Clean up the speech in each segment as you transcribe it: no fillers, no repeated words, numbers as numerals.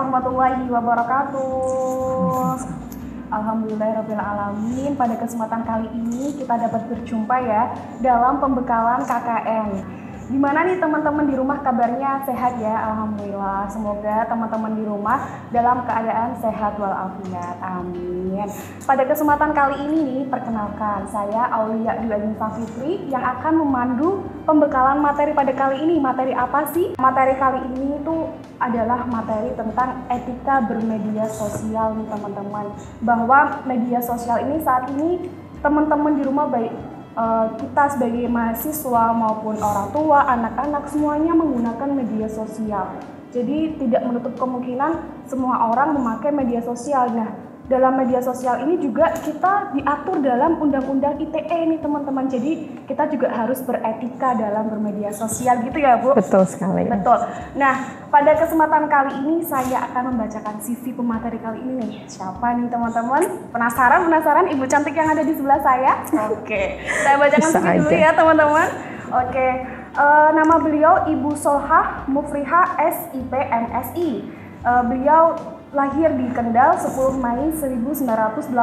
warahmatullahi wabarakatuh. Alhamdulillahirrabbilalamin. Pada kesempatan kali ini kita dapat berjumpa ya dalam pembekalan KKN. Gimana nih teman-teman di rumah, kabarnya sehat ya? Alhamdulillah. Semoga teman-teman di rumah dalam keadaan sehat walafiat. Amin. Pada kesempatan kali ini nih, perkenalkan saya Aulia Dwi Fitri yang akan memandu pembekalan materi pada kali ini. Materi apa sih? Materi kali ini itu adalah materi tentang etika bermedia sosial nih teman-teman. Bahwa media sosial ini saat ini teman-teman di rumah baik kita sebagai mahasiswa maupun orang tua, anak-anak semuanya menggunakan media sosial. Jadi tidak menutup kemungkinan semua orang memakai media sosial. Nah, dalam media sosial ini juga kita diatur dalam Undang-Undang ITE nih teman-teman. Jadi kita juga harus beretika dalam bermedia sosial gitu ya Bu? Betul sekali. Betul. Nah, pada kesempatan kali ini saya akan membacakan CV pemateri kali ini nih. Siapa nih teman-teman? Penasaran Ibu cantik yang ada di sebelah saya? Oke, saya bacakan CV dulu ya teman-teman. Oke, nama beliau Ibu Solhah Mufrihah SIP MSI. Beliau lahir di Kendal 10 Mei 1985.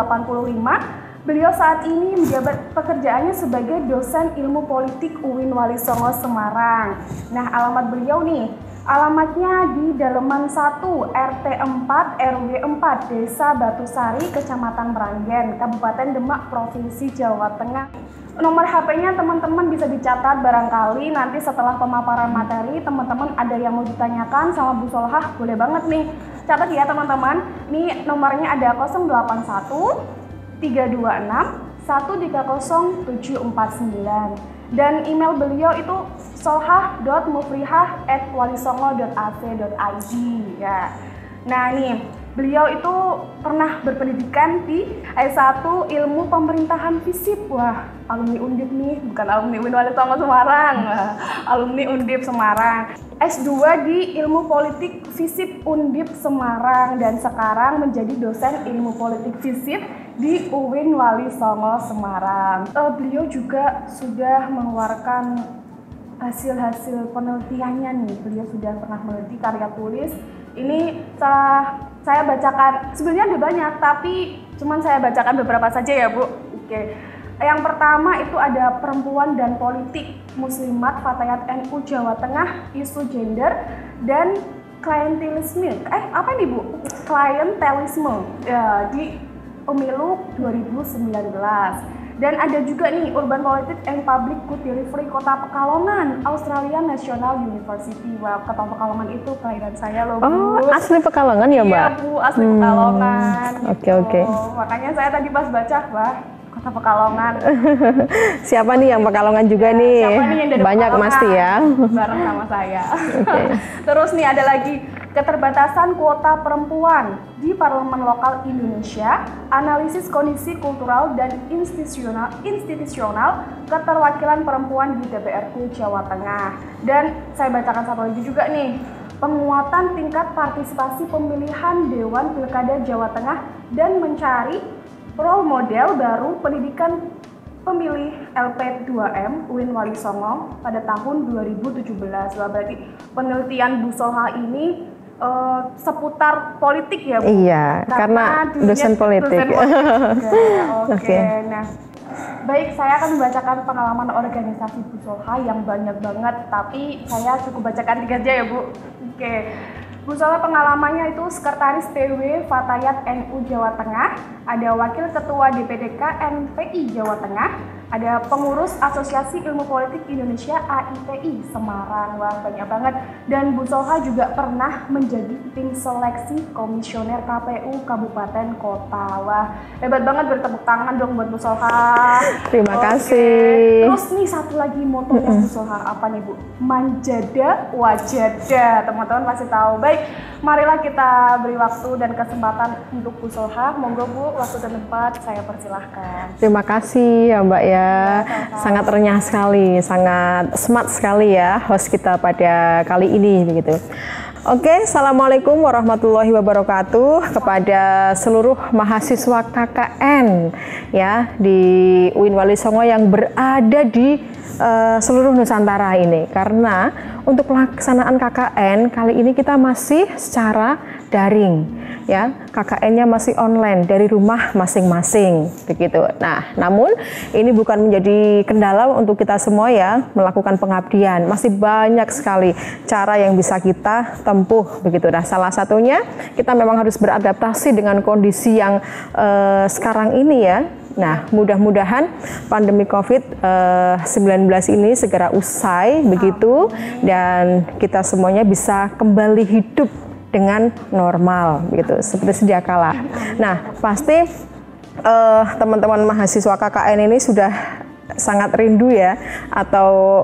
Beliau saat ini menjabat pekerjaannya sebagai dosen ilmu politik UIN Wali Songo Semarang. Nah, alamat beliau nih, alamatnya di Daleman 1 RT 4 RW 4 Desa Batusari, Kecamatan Meranggen, Kabupaten Demak, Provinsi Jawa Tengah. Nomor HP-nya teman-teman bisa dicatat, barangkali nanti setelah pemaparan materi teman-teman ada yang mau ditanyakan sama Bu Solhah, boleh banget nih. Catat ya teman-teman, ini nomornya ada 081 326 130749 dan email beliau itu solhah.mufrihah@walisongo.ac.id ya. Nah nih, beliau itu pernah berpendidikan di S1 Ilmu Pemerintahan FISIP. Wah, alumni Undip nih, bukan alumni UIN Wali Songo Semarang, alumni Undip Semarang. S2 di Ilmu Politik FISIP Undip Semarang dan sekarang menjadi dosen Ilmu Politik FISIP di UIN Wali Songo Semarang. Beliau juga sudah mengeluarkan hasil-hasil penelitiannya nih. Beliau sudah pernah meneliti karya tulis. Ini saya bacakan, sebenarnya ada banyak, tapi cuman saya bacakan beberapa saja ya Bu. Oke. Yang pertama itu ada Perempuan dan Politik Muslimat Fatayat NU Jawa Tengah, Isu Gender dan Klientelisme. Apa nih Bu? Klientelisme ya, di Pemilu 2019. Dan ada juga nih Urban Politics and Public Good Delivery Kota Pekalongan, Australian National University. Wah, Kota Pekalongan itu kelahiran saya loh Bu. Oh, asli Pekalongan ya Mbak? Iya Bu, asli Pekalongan. Oke. Makanya saya tadi pas baca, wah, Kota Pekalongan. Siapa nih yang Pekalongan juga nih? Siapa nih yang dari banyak Pekalongan? Pasti ya. Bareng sama saya. Okay. Terus nih ada lagi keterbatasan kuota perempuan di Parlemen Lokal Indonesia, analisis kondisi kultural dan institusional keterwakilan perempuan di DPRD Jawa Tengah. Dan saya bacakan satu lagi juga nih, penguatan tingkat partisipasi pemilihan Dewan Pilkada Jawa Tengah dan mencari role model baru pendidikan pemilih LP2M UIN Wali Songo pada tahun 2017. Wah, berarti penelitian Bu Solhah ini seputar politik ya Bu? Iya, karena dosen politik. Oke. Nah, baik, saya akan membacakan pengalaman organisasi Bu Solhah yang banyak banget, tapi saya cukup bacakan 3 aja ya Bu. Oke. Bu Solhah pengalamannya itu sekretaris PW Fatayat NU Jawa Tengah, ada wakil ketua DPDK NPI Jawa Tengah, ada pengurus Asosiasi Ilmu Politik Indonesia AIPI Semarang. Wah, banyak banget. Dan Bu Solhah juga pernah menjadi tim seleksi komisioner KPU Kabupaten Kota. Wah, hebat banget, bertepuk tangan dong buat Bu Solhah. Terima kasih. Terus nih satu lagi motonya Bu Solhah, apa nih Bu? Manjada wajada. Teman-teman pasti tahu. Baik, marilah kita beri waktu dan kesempatan untuk Bu Solhah. Monggo Bu, waktu dan tempat saya persilahkan. Terima kasih ya Mbak ya. Sangat renyah sekali, sangat smart sekali ya host kita pada kali ini begitu. Oke, Assalamualaikum warahmatullahi wabarakatuh kepada seluruh mahasiswa KKN ya di UIN Wali Songo yang berada di seluruh Nusantara ini. Karena untuk pelaksanaan KKN kali ini kita masih secara daring, ya. KKN-nya masih online dari rumah masing-masing, begitu. Nah, namun ini bukan menjadi kendala untuk kita semua ya melakukan pengabdian. Masih banyak sekali cara yang bisa kita tempuh, begitu. Nah, salah satunya kita memang harus beradaptasi dengan kondisi yang sekarang ini ya. Nah, mudah-mudahan pandemi COVID-19 ini segera usai begitu, dan kita semuanya bisa kembali hidup dengan normal begitu seperti sedia kala. Nah, pasti teman-teman mahasiswa KKN ini sudah sangat rindu ya, atau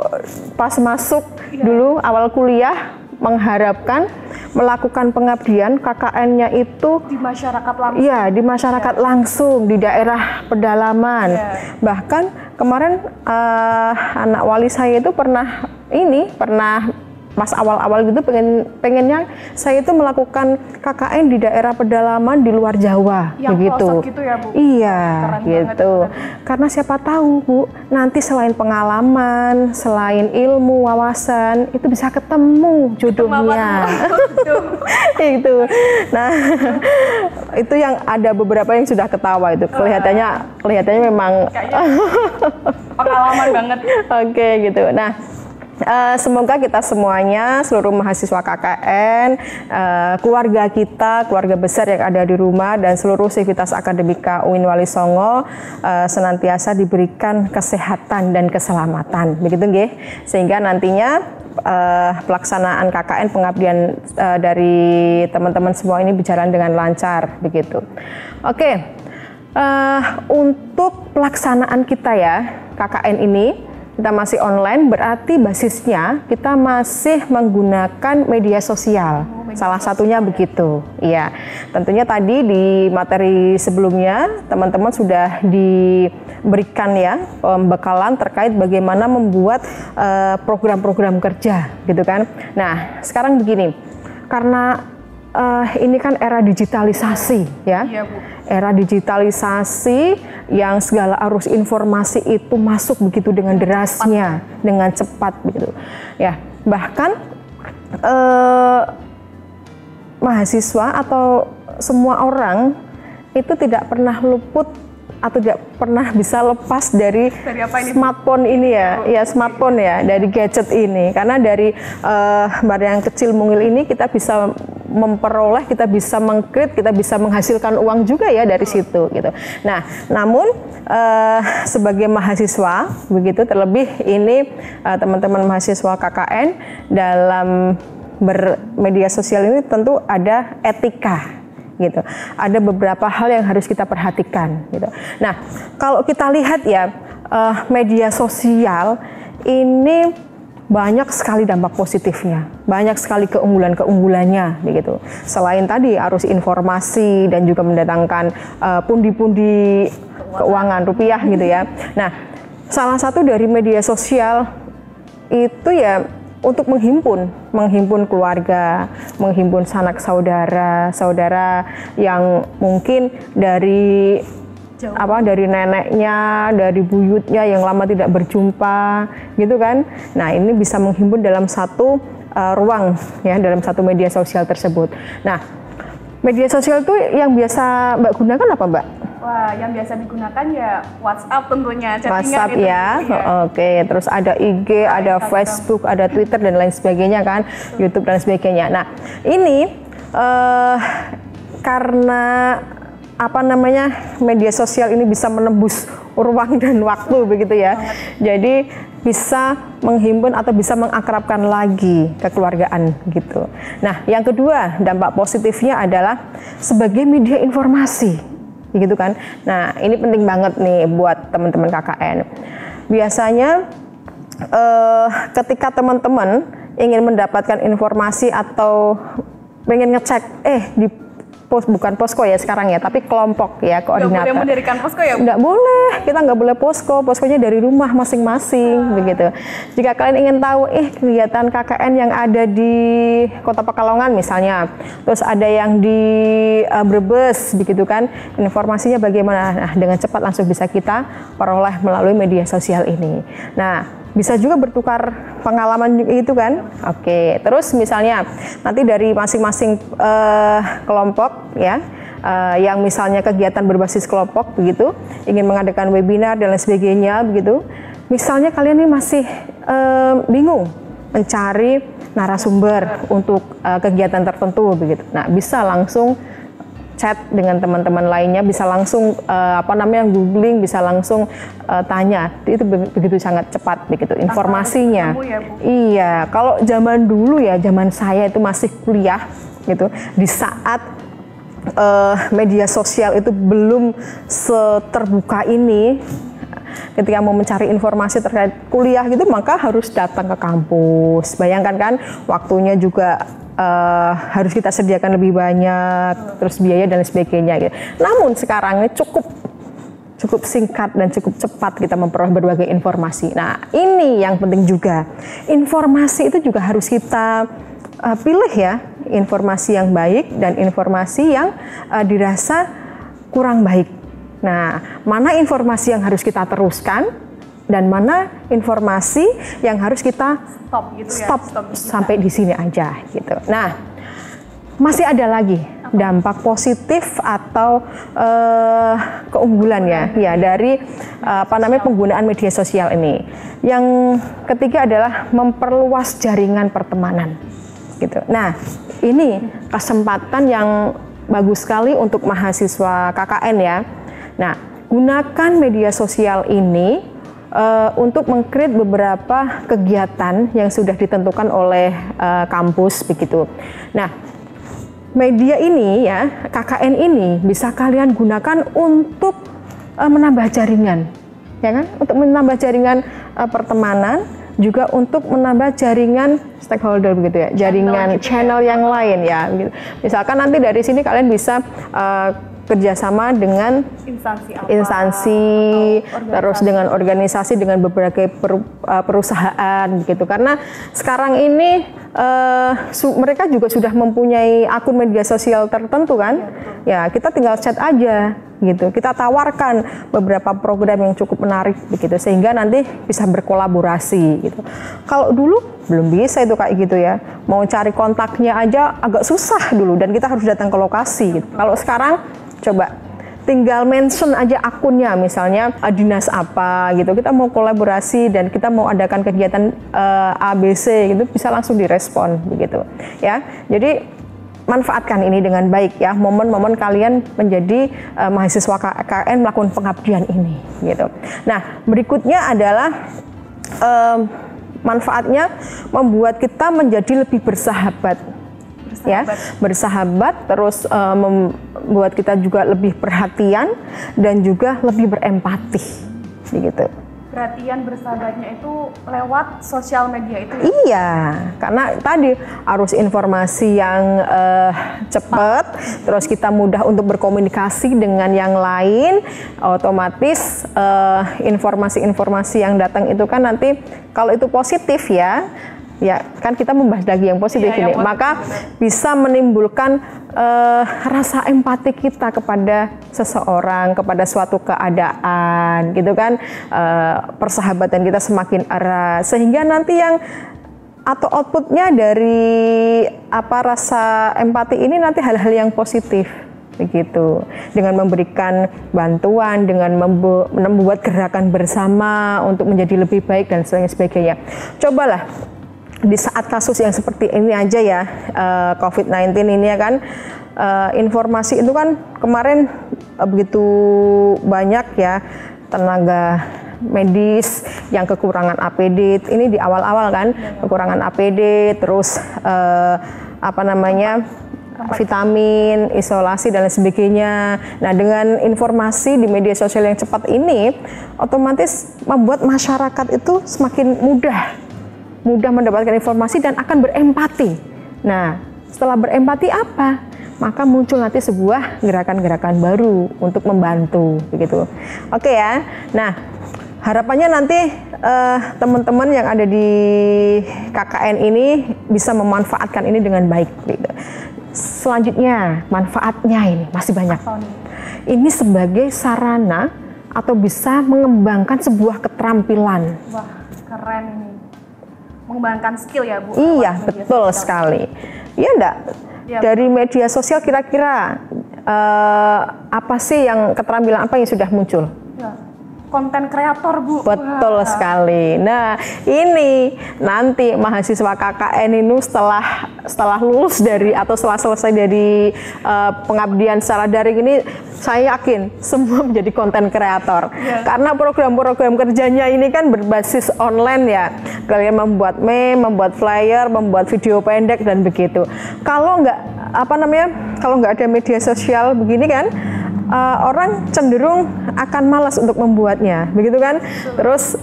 pas masuk dulu awal kuliah mengharapkan melakukan pengabdian KKN-nya itu Di masyarakat langsung. iya, di masyarakat langsung, di daerah pedalaman. Bahkan kemarin anak wali saya itu pernah pas awal-awal gitu pengennya saya itu melakukan KKN di daerah pedalaman di luar Jawa, Yang begitu. pelosok gitu ya, Bu? Iya, Keren gitu. banget. Karena siapa tahu, Bu, nanti selain pengalaman, selain ilmu, wawasan, itu bisa ketemu jodohnya. Itu. Nah, itu yang ada beberapa yang sudah ketawa itu. Kelihatannya memang Kayaknya pengalaman banget. oke gitu. Nah, semoga kita semuanya, seluruh mahasiswa KKN, keluarga kita, keluarga besar yang ada di rumah, dan seluruh sivitas akademika UIN Wali Songo senantiasa diberikan kesehatan dan keselamatan, begitu nggih? Sehingga nantinya pelaksanaan KKN pengabdian dari teman-teman semua ini berjalan dengan lancar, begitu. Oke, untuk pelaksanaan kita ya KKN ini, kita masih online, berarti basisnya kita masih menggunakan media sosial. Salah satunya begitu. Iya. Tentunya tadi di materi sebelumnya teman-teman sudah diberikan ya pembekalan terkait bagaimana membuat program-program kerja, gitu kan. Nah, sekarang begini. Karena ini kan era digitalisasi ya. Iya, Bu. Era digitalisasi yang segala arus informasi itu masuk begitu dengan derasnya, dengan cepat begitu. Ya, bahkan mahasiswa atau semua orang itu tidak pernah luput atau tidak pernah bisa lepas dari apa ini, smartphone ini ya, smartphone ya, dari gadget ini. Karena dari barang yang kecil mungil ini kita bisa memperoleh, kita bisa meng-create, kita bisa menghasilkan uang juga ya dari situ gitu. Nah, namun sebagai mahasiswa begitu, terlebih ini teman-teman mahasiswa KKN dalam bermedia sosial ini tentu ada etika gitu. Ada beberapa hal yang harus kita perhatikan gitu. Nah, kalau kita lihat ya media sosial ini banyak sekali dampak positifnya, banyak sekali keunggulan-keunggulannya begitu. Selain tadi arus informasi dan juga mendatangkan pundi-pundi keuangan rupiah gitu ya. Nah, salah satu dari media sosial itu ya untuk menghimpun keluarga, menghimpun sanak saudara yang mungkin dari dari neneknya, dari buyutnya yang lama tidak berjumpa, gitu kan. Nah, ini bisa menghimpun dalam satu ruang ya, dalam satu media sosial tersebut. Nah, media sosial itu yang biasa Mbak gunakan apa, Mbak? Wah, yang biasa digunakan ya WhatsApp tentunya, WhatsApp gitu, ya. Oke, terus ada IG, ada Facebook, ada Twitter dan lain sebagainya kan, YouTube dan sebagainya. Nah, ini karena media sosial ini bisa menembus ruang dan waktu begitu ya. Jadi bisa menghimpun atau bisa mengakrabkan lagi kekeluargaan gitu. Nah, yang kedua dampak positifnya adalah sebagai media informasi. Gitu kan. Nah, ini penting banget nih buat teman-teman KKN. Biasanya ketika teman-teman ingin mendapatkan informasi atau pengen ngecek di bukan posko ya sekarang ya, tapi kelompok ya, koordinator. Nggak boleh mendirikan posko ya, Bu? Nggak boleh, kita nggak boleh poskonya dari rumah masing-masing begitu. Jika kalian ingin tahu kegiatan KKN yang ada di Kota Pekalongan misalnya, terus ada yang di Brebes begitu kan, informasinya bagaimana? Nah, dengan cepat langsung bisa kita peroleh melalui media sosial ini. Nah, bisa juga bertukar pengalaman itu kan. Oke, terus misalnya nanti dari masing-masing kelompok ya, yang misalnya kegiatan berbasis kelompok begitu, ingin mengadakan webinar dan lain sebagainya begitu. Misalnya kalian ini masih bingung mencari narasumber untuk kegiatan tertentu begitu. Nah, bisa langsung chat dengan teman-teman lainnya, bisa langsung googling, bisa langsung tanya. Itu begitu sangat cepat begitu informasinya. Ya, Bu? Iya, kalau zaman dulu ya, zaman saya itu masih kuliah gitu, di saat media sosial itu belum seterbuka ini. Ketika mau mencari informasi terkait kuliah gitu, maka harus datang ke kampus. Bayangkan kan, waktunya juga harus kita sediakan lebih banyak, terus biaya dan sebagainya. Gitu. Namun sekarang ini cukup singkat dan cukup cepat kita memperoleh berbagai informasi. Nah, ini yang penting juga. Informasi itu juga harus kita pilih ya, informasi yang baik dan informasi yang dirasa kurang baik. Nah, mana informasi yang harus kita teruskan dan mana informasi yang harus kita stop sampai di sini aja gitu. Nah, masih ada lagi dampak positif atau keunggulan ya dari penggunaan media sosial ini. Yang ketiga adalah memperluas jaringan pertemanan gitu. Nah, ini kesempatan yang bagus sekali untuk mahasiswa KKN ya. Nah, gunakan media sosial ini untuk meng-create beberapa kegiatan yang sudah ditentukan oleh kampus begitu. Nah, media ini ya, KKN ini bisa kalian gunakan untuk menambah jaringan, ya kan? Untuk menambah jaringan pertemanan, juga untuk menambah jaringan stakeholder begitu ya, jaringan channel yang lain ya. Gitu. Misalkan nanti dari sini kalian bisa kerjasama dengan instansi terus dengan organisasi, dengan beberapa perusahaan gitu. Karena sekarang ini mereka juga sudah mempunyai akun media sosial tertentu kan. Ya, kita tinggal chat aja gitu. Kita tawarkan beberapa program yang cukup menarik begitu sehingga nanti bisa berkolaborasi gitu. Kalau dulu belum bisa itu kayak gitu ya. Mau cari kontaknya aja agak susah dulu dan kita harus datang ke lokasi gitu. Kalau sekarang coba tinggal mention aja akunnya, misalnya dinas apa gitu, kita mau kolaborasi dan kita mau adakan kegiatan ABC gitu, bisa langsung direspon begitu ya. Jadi manfaatkan ini dengan baik ya, momen-momen kalian menjadi mahasiswa KKN melakukan pengabdian ini gitu. Nah, berikutnya adalah manfaatnya membuat kita menjadi lebih bersahabat. Ya, bersahabat, terus membuat kita juga lebih perhatian dan juga lebih berempati, begitu. Perhatian bersahabatnya itu lewat sosial media itu ya? Iya, karena tadi arus informasi yang cepat, terus kita mudah untuk berkomunikasi dengan yang lain, otomatis informasi-informasi yang datang itu kan nanti kalau itu positif ya kan kita membahas lagi yang positif ini, maka bisa menimbulkan rasa empati kita kepada seseorang, kepada suatu keadaan, gitu kan, persahabatan kita semakin erat, sehingga nanti yang atau outputnya dari rasa empati ini nanti hal-hal yang positif. Begitu, dengan memberikan bantuan, dengan membuat gerakan bersama untuk menjadi lebih baik dan sebagainya. Cobalah di saat kasus yang seperti ini aja ya, COVID-19 ini ya kan, informasi itu kan kemarin begitu banyak ya tenaga medis yang kekurangan APD, ini di awal-awal kan, kekurangan APD, terus vitamin, isolasi dan lain sebagainya. Nah, dengan informasi di media sosial yang cepat ini, otomatis membuat masyarakat itu semakin mudah mendapatkan informasi dan akan berempati. Nah, setelah berempati apa? Maka muncul nanti sebuah gerakan-gerakan baru untuk membantu, begitu. Oke ya. Nah, harapannya nanti teman-teman yang ada di KKN ini bisa memanfaatkan ini dengan baik, gitu. Selanjutnya, manfaatnya ini masih banyak. Ini sebagai sarana atau bisa mengembangkan sebuah keterampilan. Wah, Keren ini. Mengembangkan skill ya Bu? Iya, betul sekali. Iya enggak? Ya, dari media sosial kira-kira apa sih yang keterampilan apa yang sudah muncul? Ya. Konten kreator Bu. Betul sekali. Nah ini nanti mahasiswa KKN ini setelah lulus dari atau setelah selesai dari pengabdian secara daring ini, saya yakin semua menjadi konten kreator. Karena program-program kerjanya ini kan berbasis online ya. Kalian membuat meme, membuat flyer, membuat video pendek dan begitu. Kalau nggak ada media sosial begini kan, orang cenderung akan malas untuk membuatnya, begitu kan? Terus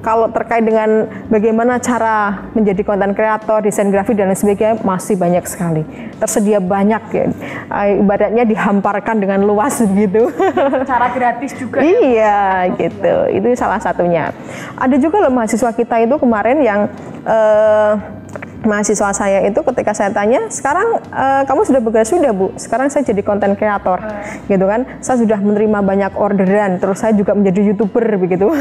kalau terkait dengan bagaimana cara menjadi konten kreator, desain grafis dan lain sebagainya, masih banyak sekali. Tersedia banyak ya. Ibaratnya dihamparkan dengan luas begitu. Cara gratis juga. Iya, gitu. Itu salah satunya. Ada juga loh mahasiswa kita itu kemarin yang mahasiswa saya itu ketika saya tanya, sekarang kamu sudah bekerja? Sudah Bu, sekarang saya jadi konten kreator, gitu kan. Saya sudah menerima banyak orderan, terus saya juga menjadi YouTuber begitu.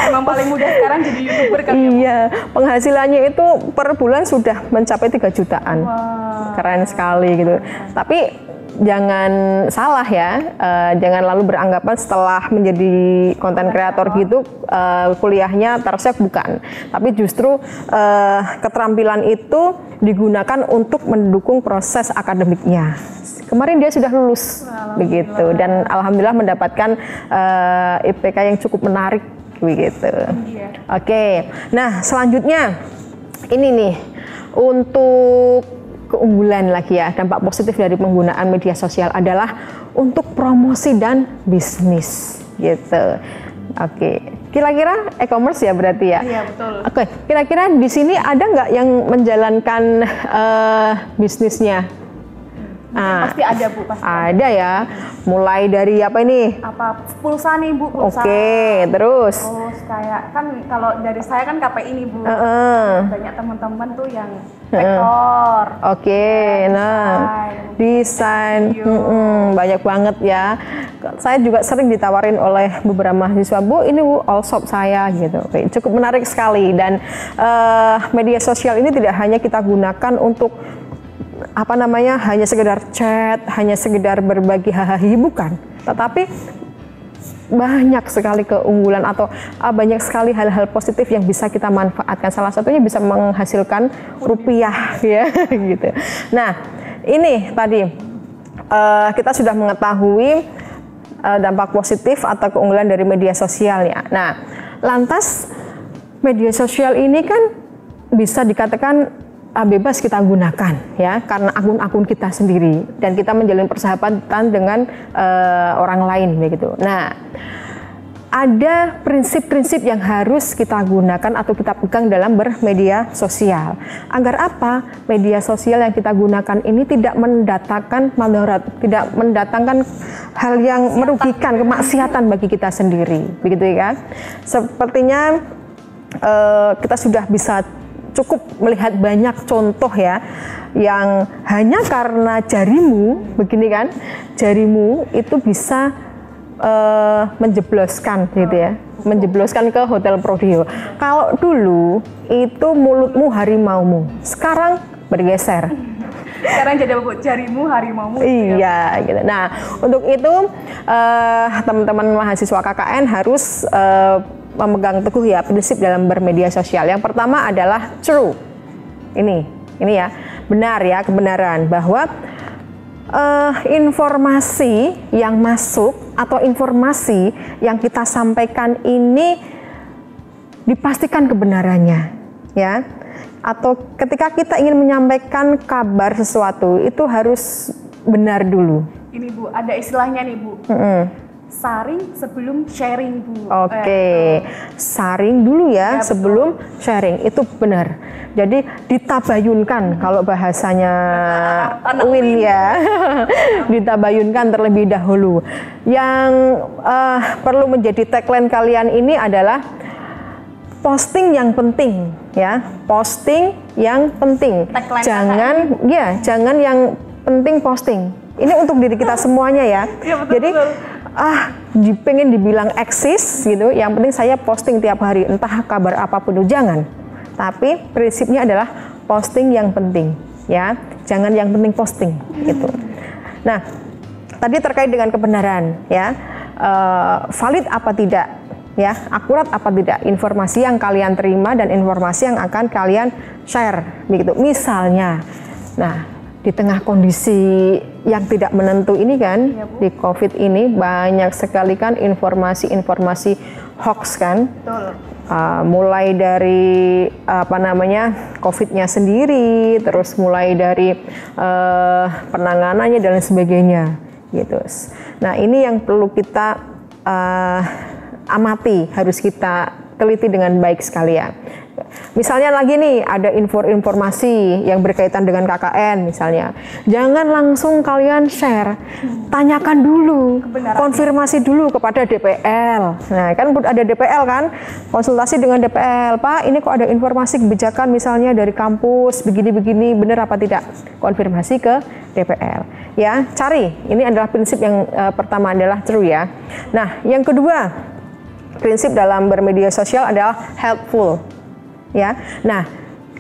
Emang paling mudah sekarang jadi YouTuber kan? Iya, penghasilannya itu per bulan sudah mencapai 3 jutaan. Wow. Keren sekali gitu. Tapi jangan salah ya, jangan lalu beranggapan setelah menjadi konten kreator gitu kuliahnya tersek, bukan. Tapi justru keterampilan itu digunakan untuk mendukung proses akademiknya. Kemarin dia sudah lulus begitu dan alhamdulillah mendapatkan IPK yang cukup menarik begitu. Oke, nah selanjutnya ini nih untuk keunggulan lagi ya, dampak positif dari penggunaan media sosial adalah untuk promosi dan bisnis gitu. Oke, kira-kira e-commerce ya berarti ya? Iya betul. Oke, kira-kira di sini ada nggak yang menjalankan bisnisnya? Pasti ada Bu, pasti. Ada ya, mulai dari apa ini? Apa pulsa nih Bu? Pulsa. Oke, terus? Terus kayak kan kalau dari saya kan KPI nih Bu. Banyak teman-teman tuh yang vektor. Oke, nah desain, banyak banget ya. Saya juga sering ditawarin oleh beberapa mahasiswa, Bu, ini Bu, all shop saya gitu. Oke, cukup menarik sekali dan media sosial ini tidak hanya kita gunakan untuk hanya sekedar chat, hanya sekedar berbagi hahaha, bukan. Tetapi banyak sekali keunggulan atau banyak sekali hal-hal positif yang bisa kita manfaatkan. Salah satunya bisa menghasilkan rupiah ya gitu. Nah, ini tadi kita sudah mengetahui dampak positif atau keunggulan dari media sosial ya. Nah, lantas media sosial ini kan bisa dikatakan bebas kita gunakan ya, karena akun-akun kita sendiri dan kita menjalin persahabatan dengan orang lain begitu. Nah, ada prinsip-prinsip yang harus kita gunakan atau kita pegang dalam bermedia sosial. Agar apa? Media sosial yang kita gunakan ini tidak mendatangkan madarat, tidak mendatangkan hal yang merugikan, kemaksiatan bagi kita sendiri, begitu ya. Sepertinya kita sudah bisa cukup melihat banyak contoh ya, yang hanya karena jarimu, begini kan, jarimu itu bisa menjebloskan gitu ya, menjebloskan ke Hotel Prodeo. Kalau dulu itu mulutmu harimaumu, sekarang bergeser. Sekarang jadi apa Bu? Jarimu harimaumu. Iya, gitu. Nah, untuk itu teman-teman mahasiswa KKN harus memegang teguh ya prinsip dalam bermedia sosial. Yang pertama adalah true. Ini ya, benar ya, kebenaran bahwa informasi yang masuk atau informasi yang kita sampaikan ini dipastikan kebenarannya ya. Atau ketika kita ingin menyampaikan kabar sesuatu itu harus benar dulu. Ini Bu, ada istilahnya nih Bu. Saring sebelum sharing Bu. Oke, saring dulu ya sebelum sharing, itu benar. Jadi ditabayunkan kalau bahasanya Win ya, ditabayunkan terlebih dahulu. Yang perlu menjadi tagline kalian ini adalah posting yang penting ya, posting yang penting. Jangan yang penting posting. Ini untuk diri kita semuanya ya. Ya betul, jadi betul. pengen dibilang eksis gitu, yang penting saya posting tiap hari, entah kabar apapun itu jangan. Tapi prinsipnya adalah posting yang penting, ya, jangan yang penting posting gitu. Nah, tadi terkait dengan kebenaran, ya, valid apa tidak, ya, akurat apa tidak informasi yang kalian terima dan informasi yang akan kalian share, begitu. Misalnya, nah, di tengah kondisi yang tidak menentu ini kan, ya, Bu, di COVID ini banyak sekali kan informasi-informasi hoax kan. Betul. Mulai dari COVID-nya sendiri, terus mulai dari penanganannya dan lain sebagainya, gitu. Nah, ini yang perlu kita amati, harus kita teliti dengan baik sekali ya. Misalnya lagi nih ada informasi yang berkaitan dengan KKN misalnya, jangan langsung kalian share, tanyakan dulu, konfirmasi dulu kepada DPL. Nah, kan ada DPL kan, konsultasi dengan DPL, Pak ini kok ada informasi kebijakan misalnya dari kampus begini-begini, benar apa tidak, konfirmasi ke DPL. Ya, cari, ini adalah prinsip yang pertama adalah true ya. Nah, yang kedua, prinsip dalam bermedia sosial adalah helpful. Ya, nah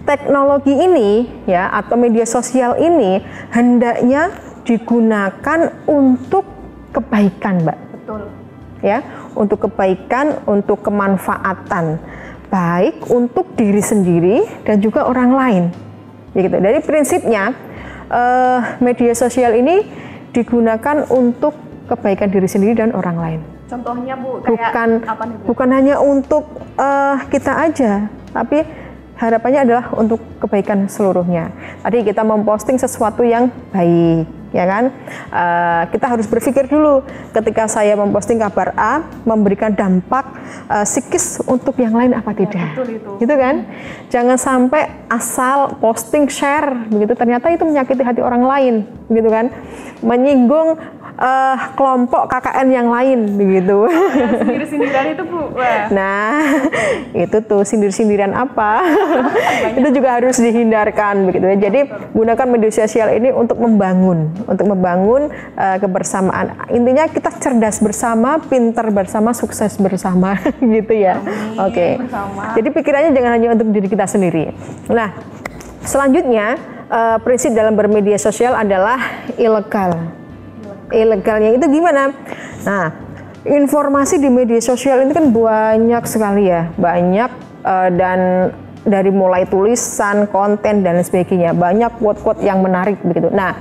teknologi ini ya atau media sosial ini hendaknya digunakan untuk kebaikan, Mbak. Betul. Ya, untuk kebaikan, untuk kemanfaatan, baik untuk diri sendiri dan juga orang lain. Begitu. Dari prinsipnya media sosial ini digunakan untuk kebaikan diri sendiri dan orang lain. Contohnya Bu, kayak apa nih, Bu? Bukan hanya untuk kita aja, tapi harapannya adalah untuk kebaikan seluruhnya. Tadi kita memposting sesuatu yang baik, ya kan? Kita harus berpikir dulu ketika saya memposting kabar A memberikan dampak psikis untuk yang lain apa tidak? Ya, betul itu. Gitu kan? Jangan sampai asal posting share begitu ternyata itu menyakiti hati orang lain, gitu kan? Menyinggung kelompok KKN yang lain begitu. Sindir-sindiran itu Bu. Wah. Nah, itu tuh sindir-sindiran apa? Itu juga harus dihindarkan begitu ya. Jadi gunakan media sosial ini untuk membangun kebersamaan. Intinya kita cerdas bersama, pintar bersama, sukses bersama gitu ya. Oke. Jadi pikirannya jangan hanya untuk diri kita sendiri. Nah, selanjutnya prinsip dalam bermedia sosial adalah ilegal. Ilegalnya itu gimana? Nah, informasi di media sosial ini kan banyak sekali ya, banyak dan dari mulai tulisan, konten dan sebagainya, banyak quote-quote yang menarik begitu. Nah,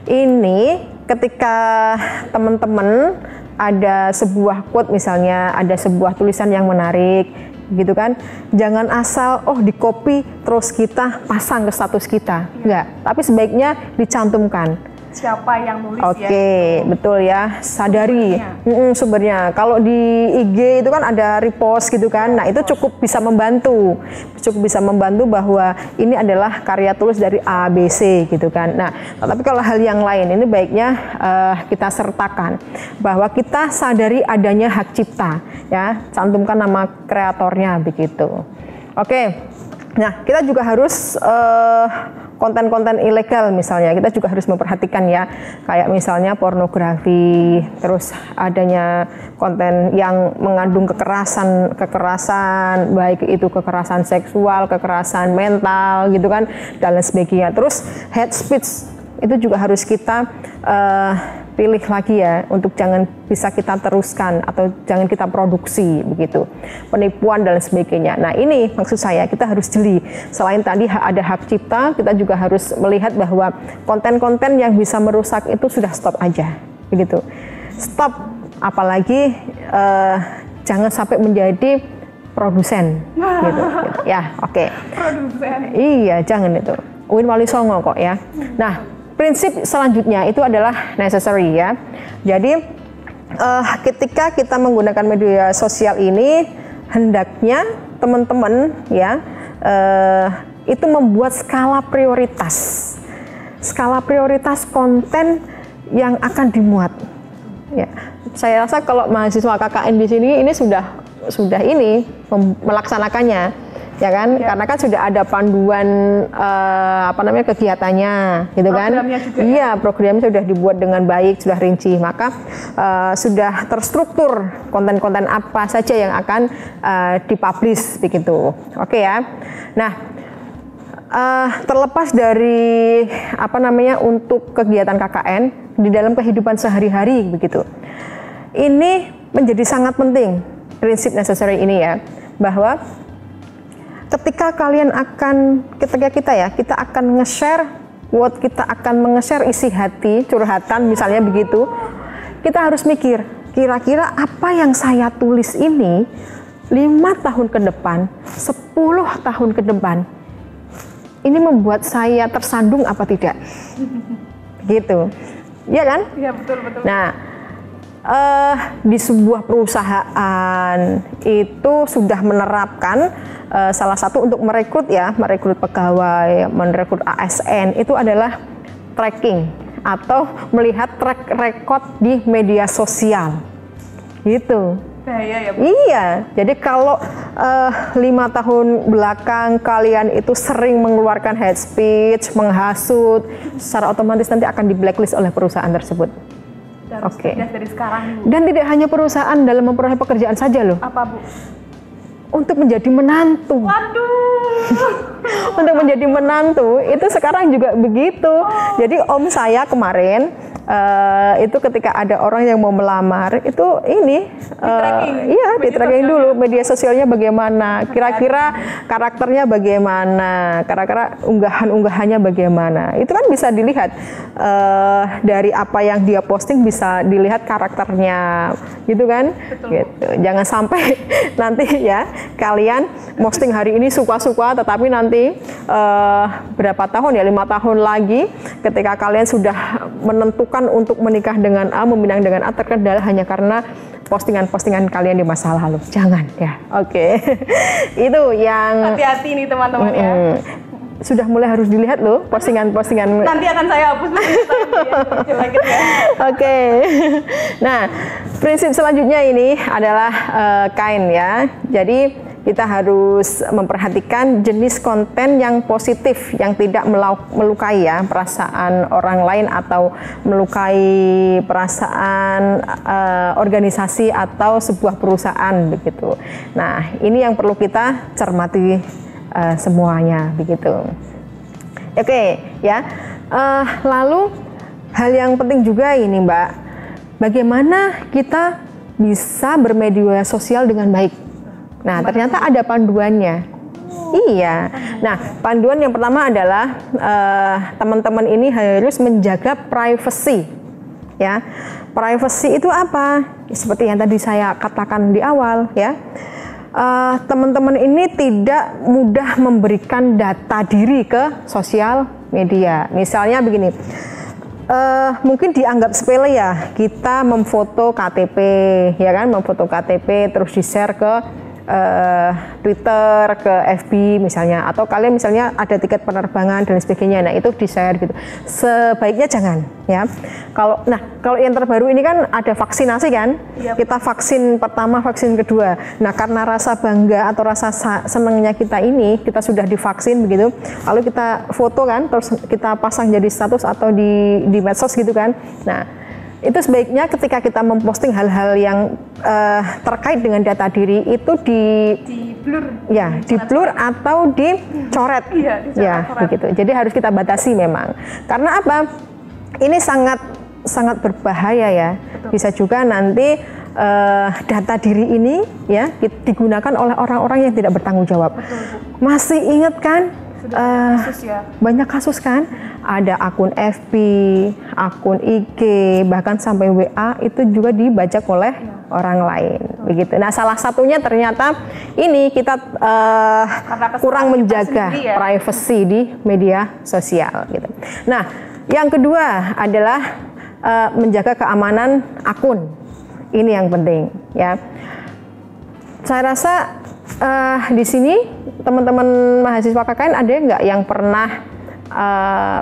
ini ketika teman-teman ada sebuah quote misalnya, ada sebuah tulisan yang menarik gitu kan, jangan asal di copy terus kita pasang ke status kita, enggak, tapi sebaiknya dicantumkan siapa yang nulis. Oke, betul ya, sadari sumbernya. Kalau di IG itu kan ada repost gitu kan, nah itu cukup bisa membantu bahwa ini adalah karya tulis dari A, B, C gitu kan. Nah, tapi kalau hal yang lain ini baiknya kita sertakan bahwa kita sadari adanya hak cipta, ya, cantumkan nama kreatornya begitu. Oke, nah kita juga harus konten-konten ilegal misalnya kita juga harus memperhatikan ya, kayak misalnya pornografi, terus adanya konten yang mengandung kekerasan baik itu kekerasan seksual, kekerasan mental gitu kan dan lain sebagainya. Terus hate speech itu juga harus kita pilih lagi ya, untuk jangan bisa kita teruskan atau jangan kita produksi begitu, penipuan dan sebagainya. Nah ini maksud saya kita harus jeli, selain tadi ada hak cipta, kita juga harus melihat bahwa konten-konten yang bisa merusak itu sudah stop aja begitu, stop, apalagi jangan sampai menjadi produsen gitu. Ya oke. Produsen. Iya jangan itu, Uin Wali Songo kok ya. Nah prinsip selanjutnya itu adalah necessary ya. Jadi ketika kita menggunakan media sosial ini hendaknya teman-teman ya itu membuat skala prioritas konten yang akan dimuat. Ya, saya rasa kalau mahasiswa KKN di sini ini sudah ini melaksanakannya. ya kan? Ya. Karena kan sudah ada panduan kegiatannya, gitu kan? Juga, iya, programnya sudah dibuat dengan baik, sudah rinci, maka sudah terstruktur konten-konten apa saja yang akan dipublish begitu. Oke ya. Nah, terlepas dari untuk kegiatan KKN di dalam kehidupan sehari-hari begitu. Ini menjadi sangat penting prinsip necessary ini ya, bahwa ketika kita akan nge-share quote, kita akan nge-share isi hati, curhatan misalnya begitu, kita harus mikir kira-kira apa yang saya tulis ini 5 tahun ke depan, 10 tahun ke depan ini membuat saya tersandung apa tidak, gitu, ya kan? Iya, betul. Nah, di sebuah perusahaan itu sudah menerapkan salah satu untuk merekrut pegawai, merekrut ASN itu adalah tracking atau melihat track record di media sosial, gitu. Ya, iya, jadi kalau 5 tahun belakang kalian itu sering mengeluarkan hate speech, menghasut, secara otomatis nanti akan di blacklist oleh perusahaan tersebut. Oke. Dari sekarang, Bu. Dan tidak hanya perusahaan dalam memperoleh pekerjaan saja loh. Apa, Bu? Untuk menjadi menantu. Waduh. Untuk menjadi menantu itu sekarang juga begitu. Jadi om saya kemarin itu ketika ada orang yang mau melamar itu di-tracking dulu media sosialnya bagaimana, kira-kira karakternya bagaimana, kira-kira unggahan-unggahannya bagaimana. Itu kan bisa dilihat dari apa yang dia posting, bisa dilihat karakternya, gitu kan? Gitu. Jangan sampai nanti ya kalian posting hari ini suka-suka, tetapi nanti berapa tahun ya, 5 tahun lagi ketika kalian sudah menentukan untuk menikah dengan A, meminang dengan A, terkendala hanya karena postingan-postingan kalian di masa lalu. Jangan ya. Oke. Itu yang hati-hati nih teman-teman ya. Sudah mulai harus dilihat loh postingan-postingan. Nanti akan saya hapus ya. Oke. Nah, prinsip selanjutnya ini adalah kind ya. Jadi kita harus memperhatikan jenis konten yang positif, yang tidak melukai ya perasaan orang lain atau melukai perasaan organisasi atau sebuah perusahaan begitu. Nah, ini yang perlu kita cermati semuanya begitu. Oke ya. Lalu hal yang penting juga ini Mbak, bagaimana kita bisa bermedia sosial dengan baik. Nah, ternyata ada panduannya. Iya. Nah, panduan yang pertama adalah teman-teman ini harus menjaga privacy. Ya, privacy itu apa? Seperti yang tadi saya katakan di awal, ya. Teman-teman ini tidak mudah memberikan data diri ke sosial media. Misalnya begini. Mungkin dianggap sepele ya, kita memfoto KTP, ya kan, memfoto KTP terus di-share ke Twitter, ke FB misalnya, atau kalian misalnya ada tiket penerbangan dan sebagainya, nah itu di-share gitu. Sebaiknya jangan ya. Kalau yang terbaru ini kan ada vaksinasi kan, kita vaksin pertama, vaksin kedua. Nah, karena rasa bangga atau rasa senangnya kita ini, kita sudah divaksin begitu, lalu kita foto kan, terus kita pasang jadi status atau di medsos gitu kan. Nah, itu sebaiknya ketika kita memposting hal-hal yang terkait dengan data diri itu di-blur atau dicoret. Ya, begitu. Jadi harus kita batasi memang. Karena apa? Ini sangat berbahaya ya. Betul. Bisa juga nanti data diri ini ya digunakan oleh orang-orang yang tidak bertanggung jawab. Betul. Masih ingat kan? Kasus ya. Banyak kasus kan, ada akun FB, akun IG, bahkan sampai WA itu juga dibajak oleh orang lain, begitu. Nah, salah satunya ternyata ini kita kurang menjaga privacy di media sosial, gitu. Nah, yang kedua adalah menjaga keamanan akun. Ini yang penting, ya. Saya rasa di sini teman-teman mahasiswa KKN ada nggak yang pernah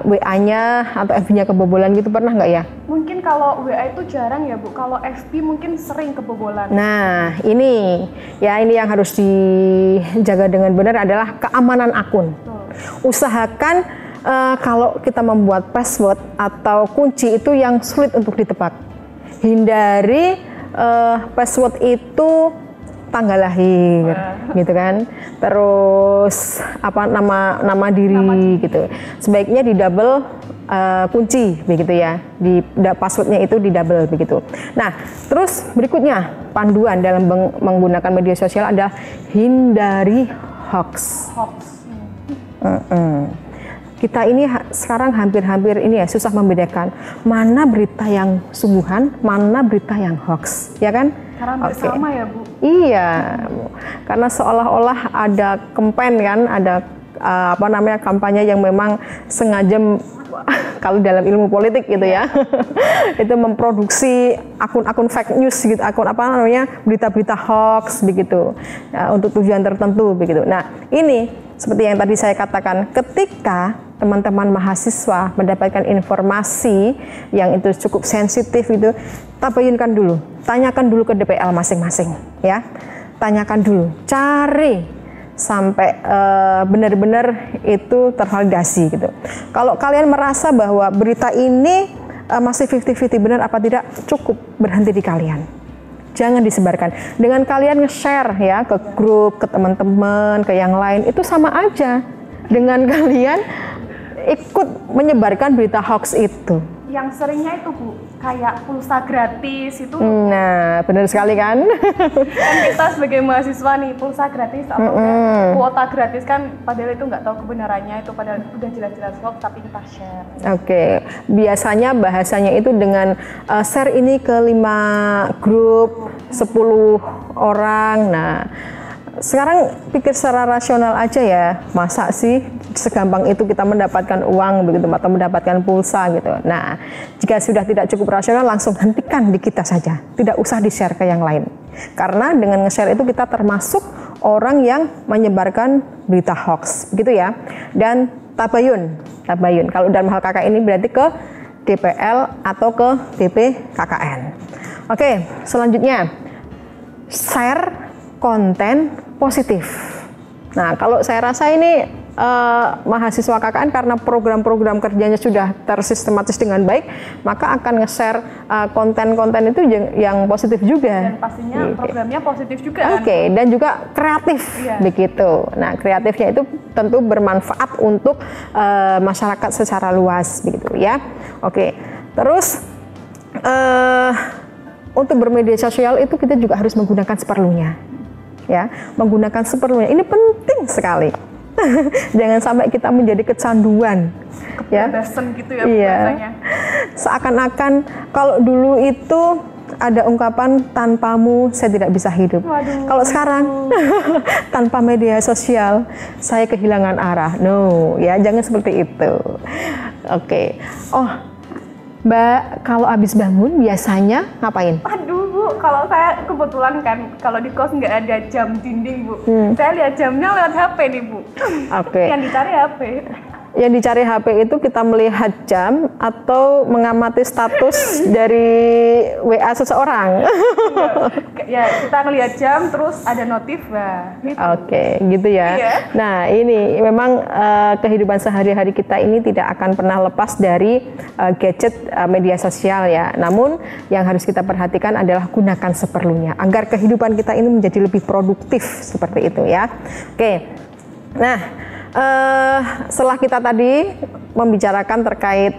WA-nya atau FB-nya kebobolan gitu, pernah nggak ya? Mungkin kalau WA itu jarang ya Bu, kalau FB mungkin sering kebobolan. Nah ini yang harus dijaga dengan benar adalah keamanan akun. Usahakan kalau kita membuat password atau kunci itu yang sulit untuk ditebak. Hindari password itu tanggal lahir, gitu kan. Terus nama diri gitu. Sebaiknya di double kunci begitu ya. Di passwordnya itu di double begitu. Nah, terus berikutnya panduan dalam menggunakan media sosial adalah hindari hoax. Kita ini sekarang hampir-hampir ini ya susah membedakan mana berita yang sungguhan, mana berita yang hoax, ya kan? Karena bersama ya Bu. Iya, karena seolah-olah ada campaign kan, ada kampanye yang memang sengaja kalau dalam ilmu politik gitu ya, itu memproduksi akun-akun fake news gitu, berita-berita hoax begitu, untuk tujuan tertentu begitu. Nah ini seperti yang tadi saya katakan, ketika teman-teman mahasiswa mendapatkan informasi yang itu cukup sensitif itu, tabayunkan dulu, tanyakan dulu ke DPL masing-masing ya, tanyakan dulu, cari sampai benar-benar itu tervalidasi gitu. Kalau kalian merasa bahwa berita ini masih 50-50 benar apa tidak, cukup berhenti di kalian. Jangan disebarkan. Dengan kalian nge-share ya ke grup, ke teman-teman, ke yang lain, itu sama aja dengan kalian ikut menyebarkan berita hoax itu. Yang seringnya itu Bu, kayak pulsa gratis itu. Nah, benar sekali kan? Kan kita sebagai mahasiswa nih, pulsa gratis atau kuota gratis kan, padahal itu nggak tahu kebenarannya, itu padahal udah jelas-jelas hoax tapi kita share. Oke, biasanya bahasanya itu dengan share ini ke 5 grup, 10 orang. Nah, sekarang pikir secara rasional aja ya, masa sih segampang itu kita mendapatkan uang begitu atau mendapatkan pulsa gitu. Nah, jika sudah tidak cukup rasional, langsung hentikan di kita saja, tidak usah di-share ke yang lain. Karena dengan nge-share itu kita termasuk orang yang menyebarkan berita hoax, gitu ya. Dan tabayun. Kalau dalam hal KKN ini berarti ke DPL atau ke DPKKN. Oke, selanjutnya share konten positif. Nah, kalau saya rasa ini mahasiswa KKN karena program-program kerjanya sudah tersistematis dengan baik, maka akan nge-share konten-konten itu yang positif juga. Dan pastinya programnya positif juga. Oke, dan juga kreatif begitu. Nah, kreatifnya itu tentu bermanfaat untuk masyarakat secara luas begitu ya. Oke, terus untuk bermedia sosial itu kita juga harus menggunakan seperlunya. Ya, menggunakan seperlunya. Ini penting sekali. Jangan sampai kita menjadi kecanduan. Kebebasan gitu ya biasanya. Seakan-akan kalau dulu itu ada ungkapan tanpamu saya tidak bisa hidup. Kalau sekarang tanpa media sosial saya kehilangan arah. No, ya jangan seperti itu. Oke. Oh, Mbak, kalau habis bangun biasanya ngapain? Aduh Bu, kalau saya kebetulan kan kalau di kos nggak ada jam dinding Bu. Saya lihat jamnya lewat HP nih Bu. Oke. Yang dicari HP. Yang dicari HP itu kita melihat jam atau mengamati status dari WA seseorang. Ya, kita ngelihat jam terus ada notif, gitu. Oke, gitu ya. Iya. Nah, ini memang kehidupan sehari-hari kita ini tidak akan pernah lepas dari gadget media sosial ya. Namun yang harus kita perhatikan adalah gunakan seperlunya agar kehidupan kita ini menjadi lebih produktif seperti itu ya. Oke. Nah, setelah kita tadi membicarakan terkait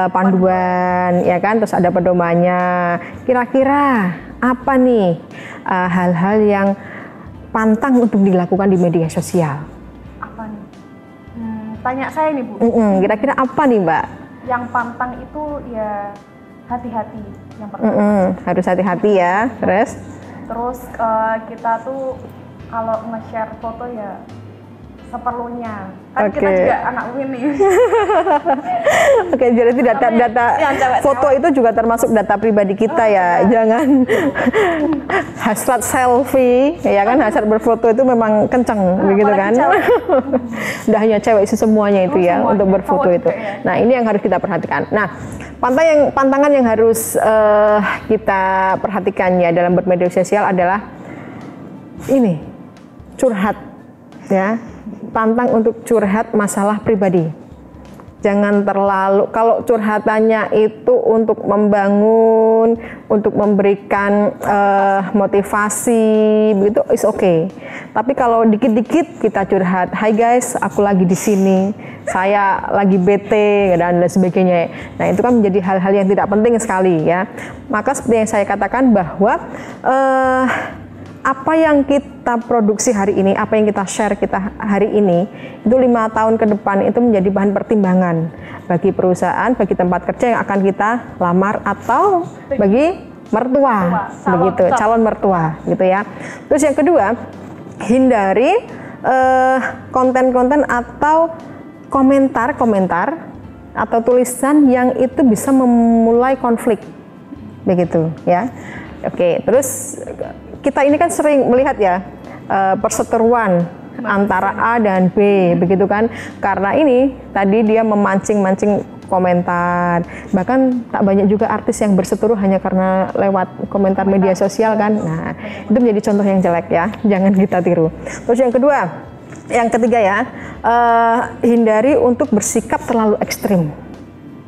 panduan ya kan, terus ada pedomannya, kira-kira apa nih hal-hal yang pantang untuk dilakukan di media sosial? Apa nih? Tanya saya nih Bu. Kira-kira apa nih Mbak? Yang pantang itu ya hati-hati yang pertama. Harus hati-hati ya. Terus kita tuh kalau nge-share foto ya seperlunya. Kan Oke. kita juga anak UIN nih. Oke, jadi data yang cewek-cewek. foto itu juga termasuk data pribadi kita ya. Jangan hasrat selfie, ya kan, hasrat berfoto itu memang kenceng begitu kan. Udah hanya cewek sih semuanya itu ya Semuanya. untuk berfoto Cowok itu. juga ya. Nah, ini yang harus kita perhatikan. Nah, pantangan yang harus kita perhatikan ya dalam bermedia sosial adalah ini, curhat ya. Pantang untuk curhat masalah pribadi. Jangan terlalu, kalau curhatannya itu untuk membangun, untuk memberikan motivasi, begitu is okay. Tapi kalau dikit-dikit kita curhat, "Hai guys, aku lagi di sini, saya lagi bete," dan sebagainya. Nah, itu kan menjadi hal-hal yang tidak penting sekali ya. Maka seperti yang saya katakan bahwa apa yang kita produksi hari ini, apa yang kita share kita hari ini, itu 5 tahun ke depan itu menjadi bahan pertimbangan bagi perusahaan, bagi tempat kerja yang akan kita lamar atau bagi mertua, begitu, calon mertua, gitu ya. Terus yang kedua, hindari konten-konten atau komentar-komentar atau tulisan yang itu bisa memulai konflik, begitu ya. Oke, terus kita ini kan sering melihat ya perseteruan antara A dan B, begitu kan? Karena ini tadi dia memancing-mancing komentar, bahkan tak banyak juga artis yang berseteru hanya karena lewat komentar media sosial kan. Nah, itu menjadi contoh yang jelek ya, jangan kita tiru. Terus yang ketiga ya, hindari untuk bersikap terlalu ekstrim.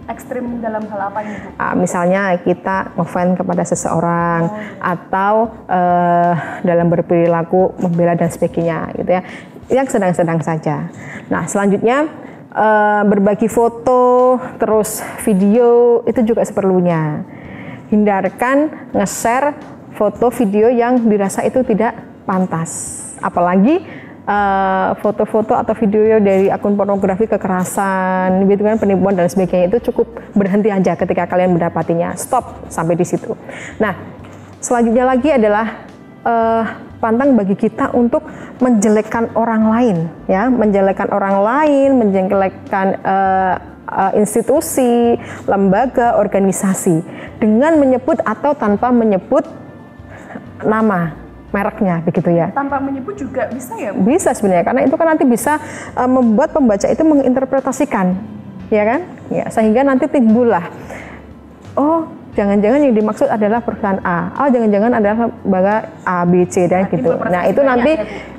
Ekstrim dalam hal apa ini, Bu? Misalnya kita ngefans kepada seseorang atau dalam berperilaku membela dan sebagainya gitu ya, yang sedang-sedang saja. Nah, selanjutnya berbagi foto terus video itu juga seperlunya. Hindarkan nge-share foto video yang dirasa itu tidak pantas, apalagi foto-foto atau video dari akun pornografi, kekerasan, gitu kan, penipuan dan sebagainya. Itu cukup berhenti aja ketika kalian mendapatinya. Stop sampai di situ. Nah, selanjutnya lagi adalah pantang bagi kita untuk menjelekkan orang lain, ya, menjelekkan orang lain, menjelekkan institusi, lembaga, organisasi dengan menyebut atau tanpa menyebut nama mereknya, begitu ya. Tanpa menyebut juga bisa ya, Bu? Bisa sebenarnya, karena itu kan nanti bisa membuat pembaca itu menginterpretasikan, ya kan? Ya, sehingga nanti timbullah, oh, jangan-jangan yang dimaksud adalah perusahaan A, oh, jangan-jangan adalah lembaga A, B, C dan gitu. Nah, itu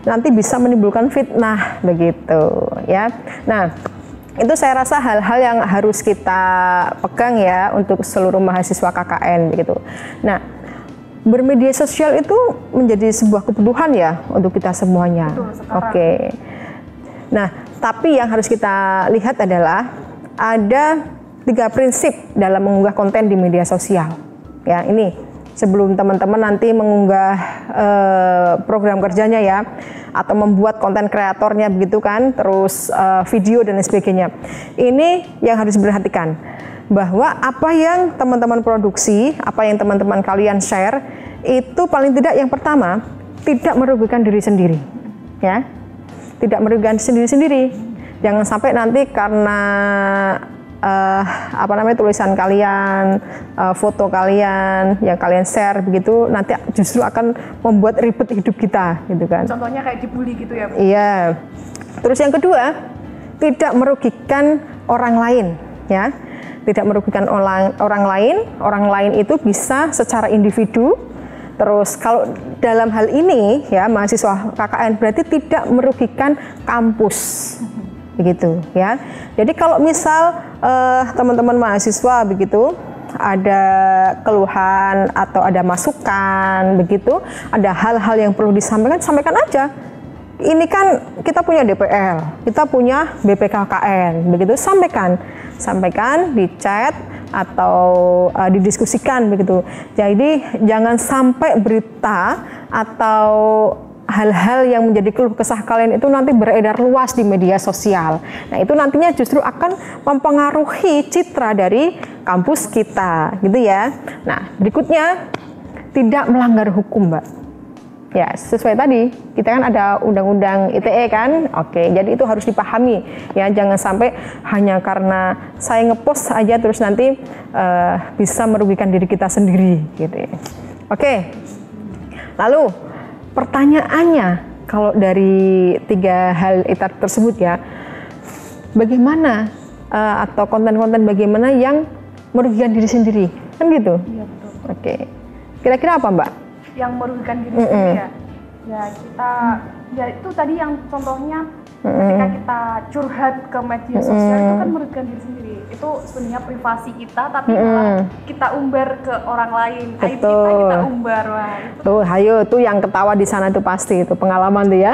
nanti bisa menimbulkan fitnah, begitu, ya. Nah, itu saya rasa hal-hal yang harus kita pegang ya untuk seluruh mahasiswa KKN, begitu. Nah, bermedia sosial itu menjadi sebuah kebutuhan ya untuk kita semuanya. Oke. Nah, tapi yang harus kita lihat adalah ada 3 prinsip dalam mengunggah konten di media sosial. Ya, ini sebelum teman-teman nanti mengunggah program kerjanya ya, atau membuat konten kreatornya begitu kan, terus video dan sebagainya. Ini yang harus diperhatikan, bahwa apa yang teman-teman produksi, apa yang teman-teman kalian share, itu paling tidak yang pertama tidak merugikan diri sendiri, ya, tidak merugikan sendiri-sendiri. Jangan sampai nanti karena tulisan kalian, foto kalian yang kalian share begitu, nanti justru akan membuat ribet hidup kita, gitu kan. Contohnya kayak dibully gitu ya, Bu? Iya. Terus yang kedua, tidak merugikan orang lain, ya. Tidak merugikan orang lain itu bisa secara individu. Terus kalau dalam hal ini ya mahasiswa KKN berarti tidak merugikan kampus, begitu ya. Jadi kalau misal teman-teman mahasiswa begitu ada keluhan atau ada masukan begitu, ada hal-hal yang perlu disampaikan, sampaikan aja. Ini kan kita punya DPL, kita punya BPKKN, begitu, sampaikan di chat atau didiskusikan begitu. Jadi jangan sampai berita atau hal-hal yang menjadi keluh kesah kalian itu nanti beredar luas di media sosial. Nah, itu nantinya justru akan mempengaruhi citra dari kampus kita, gitu ya. Nah, berikutnya tidak melanggar hukum, Mbak. Ya, sesuai tadi, kita kan ada undang-undang ITE kan, oke, jadi itu harus dipahami ya, jangan sampai hanya karena saya ngepost aja terus nanti bisa merugikan diri kita sendiri gitu ya. Oke, lalu pertanyaannya, kalau dari 3 hal tersebut ya, bagaimana atau konten-konten bagaimana yang merugikan diri sendiri, kan gitu? Iya, betul. Oke, kira-kira apa Mbak? Yang merugikan diri sendiri ya kita ya itu tadi yang contohnya ketika kita curhat ke media sosial itu kan merugikan diri sendiri, itu sebenarnya privasi kita tapi malah kita umbar ke orang lain, aib kita umbar. Wah, itu. Tuh hayo tuh yang ketawa di sana itu pasti itu pengalaman tuh ya.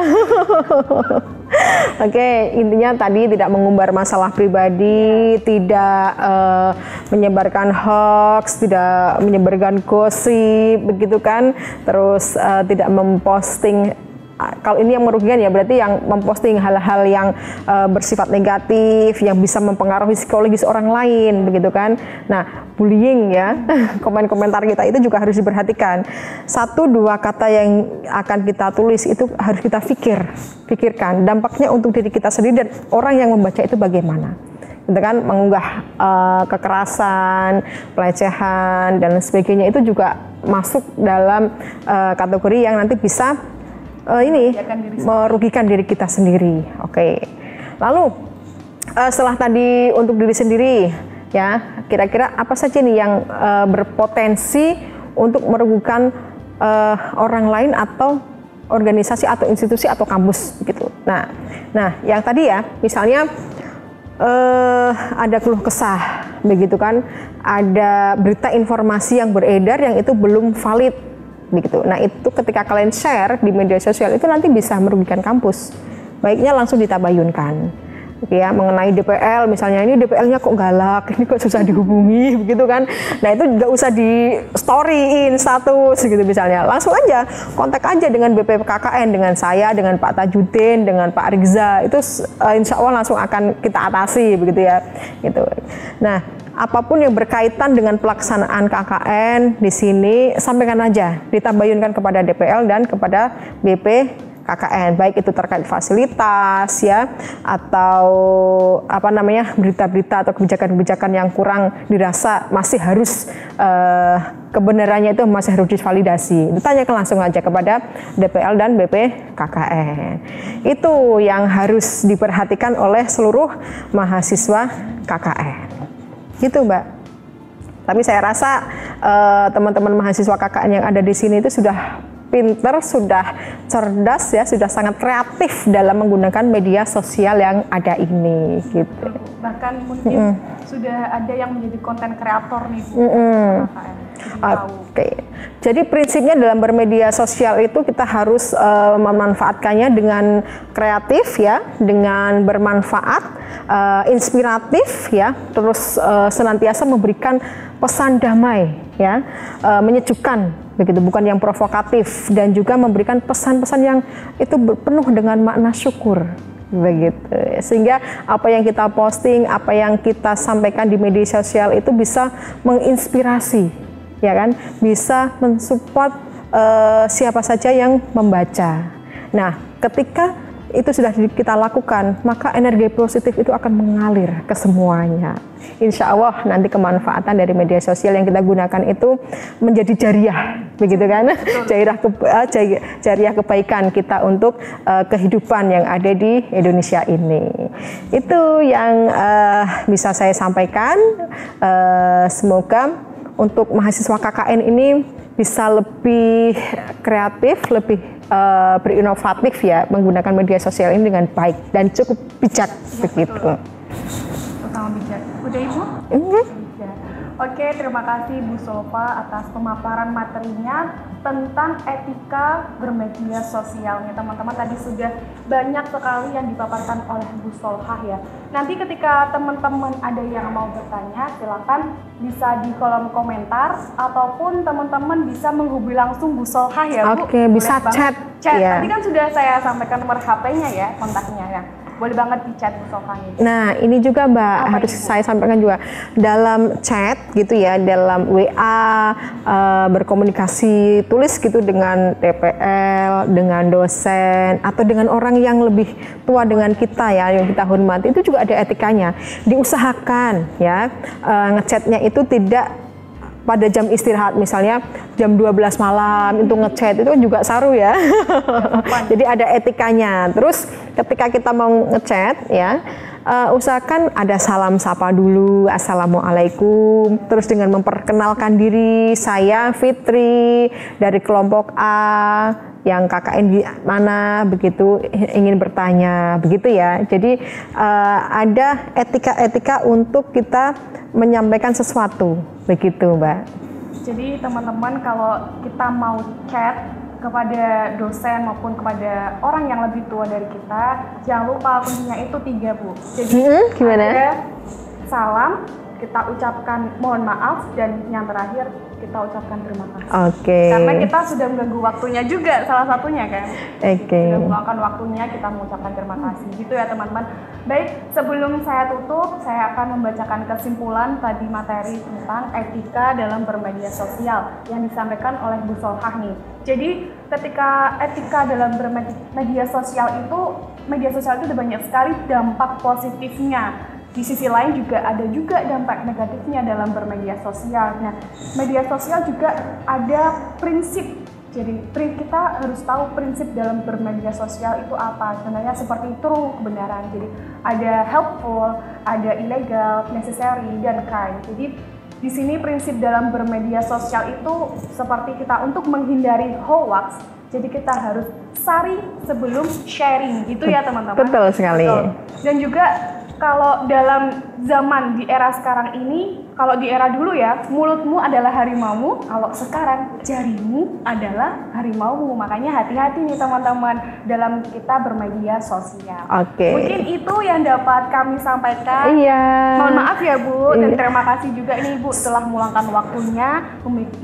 Oke, intinya tadi tidak mengumbar masalah pribadi, tidak menyebarkan hoax, tidak menyebarkan gosip, begitu kan? Terus tidak memposting. Kalau ini yang merugikan ya berarti yang memposting hal-hal yang bersifat negatif, yang bisa mempengaruhi psikologis orang lain, begitu kan? Nah, bullying ya, komen-komentar kita itu juga harus diperhatikan. 1-2 kata yang akan kita tulis itu harus kita pikirkan dampaknya untuk diri kita sendiri dan orang yang membaca itu bagaimana. Gitu kan, mengunggah kekerasan, pelecehan dan sebagainya itu juga masuk dalam kategori yang nanti bisa merugikan diri kita sendiri. Oke. Lalu setelah tadi untuk diri sendiri ya, kira-kira apa saja nih yang berpotensi untuk merugikan orang lain atau organisasi atau institusi atau kampus gitu. Nah, yang tadi ya, misalnya ada keluh kesah begitu kan, ada berita informasi yang beredar yang itu belum valid begitu. Nah, itu ketika kalian share di media sosial itu nanti bisa merugikan kampus. Baiknya langsung ditabayunkan. Ya, mengenai DPL misalnya, ini DPL-nya kok galak, ini kok susah dihubungi begitu kan. Nah, itu nggak usah di storyin status gitu misalnya. Langsung aja kontak aja dengan BPKKN, dengan saya, dengan Pak Tajudin, dengan Pak Rizza. Itu insya Allah langsung akan kita atasi begitu ya. Gitu. Nah, apapun yang berkaitan dengan pelaksanaan KKN di sini sampaikan aja, ditabayunkan kepada DPL dan kepada BPKKN, baik itu terkait fasilitas ya atau apa namanya berita-berita atau kebijakan-kebijakan yang kurang dirasa masih harus kebenarannya itu masih harus divalidasi. Ditanyakan langsung aja kepada DPL dan BPKKN. Itu yang harus diperhatikan oleh seluruh mahasiswa KKN. Gitu Mbak. Tapi saya rasa teman-teman mahasiswa KKN yang ada di sini itu sudah pinter, sudah cerdas ya, sudah sangat kreatif dalam menggunakan media sosial yang ada ini gitu. Bahkan mungkin sudah ada yang menjadi konten kreator nih Bu. KKN. Oke. Jadi prinsipnya dalam bermedia sosial itu kita harus memanfaatkannya dengan kreatif ya, dengan bermanfaat, inspiratif ya, terus senantiasa memberikan pesan damai ya, menyejukkan begitu, bukan yang provokatif, dan juga memberikan pesan-pesan yang itu penuh dengan makna syukur begitu, sehingga apa yang kita posting, apa yang kita sampaikan di media sosial itu bisa menginspirasi ya kan, bisa mensupport siapa saja yang membaca. Nah, ketika itu sudah kita lakukan, maka energi positif itu akan mengalir ke semuanya. Insya Allah nanti kemanfaatan dari media sosial yang kita gunakan itu menjadi jariah, begitu kan? Jariah kebaikan kita untuk kehidupan yang ada di Indonesia ini. Itu yang bisa saya sampaikan. Semoga untuk mahasiswa KKN ini bisa lebih kreatif, lebih berinovatif ya, menggunakan media sosial ini dengan baik dan cukup bijak begitu. Sama bijak. Udah Ibu? Oke, terima kasih Bu Solfa atas pemaparan materinya tentang etika bermedia sosialnya. Teman-teman tadi sudah banyak sekali yang dipaparkan oleh Bu Solfa ya. Nanti ketika teman-teman ada yang mau bertanya, silakan bisa di kolom komentar ataupun teman-teman bisa menghubungi langsung Bu Solfa ya Bu. Oke, bisa chat. Chat. Ya. Tadi kan sudah saya sampaikan nomor HP-nya ya, kontaknya ya. boleh banget di chat Bu Solhah ini. Nah, ini juga Mbak Apa harus itu, Bu? saya sampaikan juga dalam chat gitu ya, dalam WA berkomunikasi tulis gitu dengan TPL, dengan dosen atau dengan orang yang lebih tua dengan kita ya, yang kita hormati, itu juga ada etikanya. Diusahakan ya ngechatnya itu tidak pada jam istirahat, misalnya jam 12 malam itu ngechat, itu juga saru ya. Jadi ada etikanya. Terus ketika kita mau ngechat ya, usahakan ada salam sapa dulu, assalamualaikum, terus dengan memperkenalkan diri, saya Fitri dari kelompok A yang KKN di mana, begitu ingin bertanya, begitu ya. Jadi ada etika-etika untuk kita menyampaikan sesuatu, begitu Mbak. Jadi teman-teman, kalau kita mau chat kepada dosen maupun kepada orang yang lebih tua dari kita, jangan lupa kuncinya itu 3 Bu. Jadi Gimana? ada salam, kita ucapkan mohon maaf, dan yang terakhir kita ucapkan terima kasih. Oke. Karena kita sudah mengganggu waktunya juga, salah satunya kan. Oke. Sudah meluangkan waktunya, kita mengucapkan terima kasih. Gitu ya teman-teman. Baik, sebelum saya tutup, saya akan membacakan kesimpulan tadi materi tentang etika dalam bermedia sosial yang disampaikan oleh Bu Solhah nih. Jadi ketika etika dalam bermedia sosial itu ada banyak sekali dampak positifnya. Di sisi lain juga ada juga dampak negatifnya dalam bermedia sosial. Nah, media sosial juga ada prinsip. Jadi kita harus tahu prinsip dalam bermedia sosial itu apa. Sebenarnya seperti true, kebenaran. Jadi ada helpful, ada illegal, necessary, dan kind. Jadi di sini prinsip dalam bermedia sosial itu seperti kita untuk menghindari hoax. Jadi kita harus saring sebelum sharing, gitu ya teman-teman. Betul sekali. Betul. Dan juga kalau dalam zaman di era sekarang ini, kalau di era dulu ya, mulutmu adalah harimaumu, kalau sekarang jarimu adalah harimaumu. Makanya hati-hati nih teman-teman dalam kita bermedia sosial. Oke. Mungkin itu yang dapat kami sampaikan. Iya. Mohon maaf ya Bu, dan Iya. terima kasih juga nih Bu telah meluangkan waktunya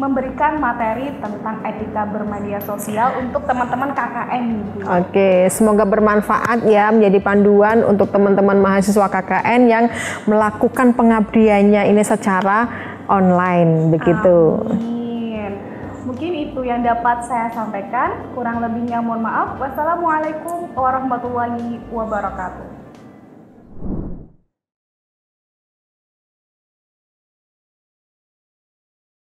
memberikan materi tentang etika bermedia sosial untuk teman-teman KKN nih Bu. Oke, semoga bermanfaat ya, menjadi panduan untuk teman-teman mahasiswa KKN yang melakukan pengabdiannya ini secara online, begitu. Amin. Mungkin itu yang dapat saya sampaikan. Kurang lebihnya mohon maaf. Wassalamualaikum warahmatullahi wabarakatuh.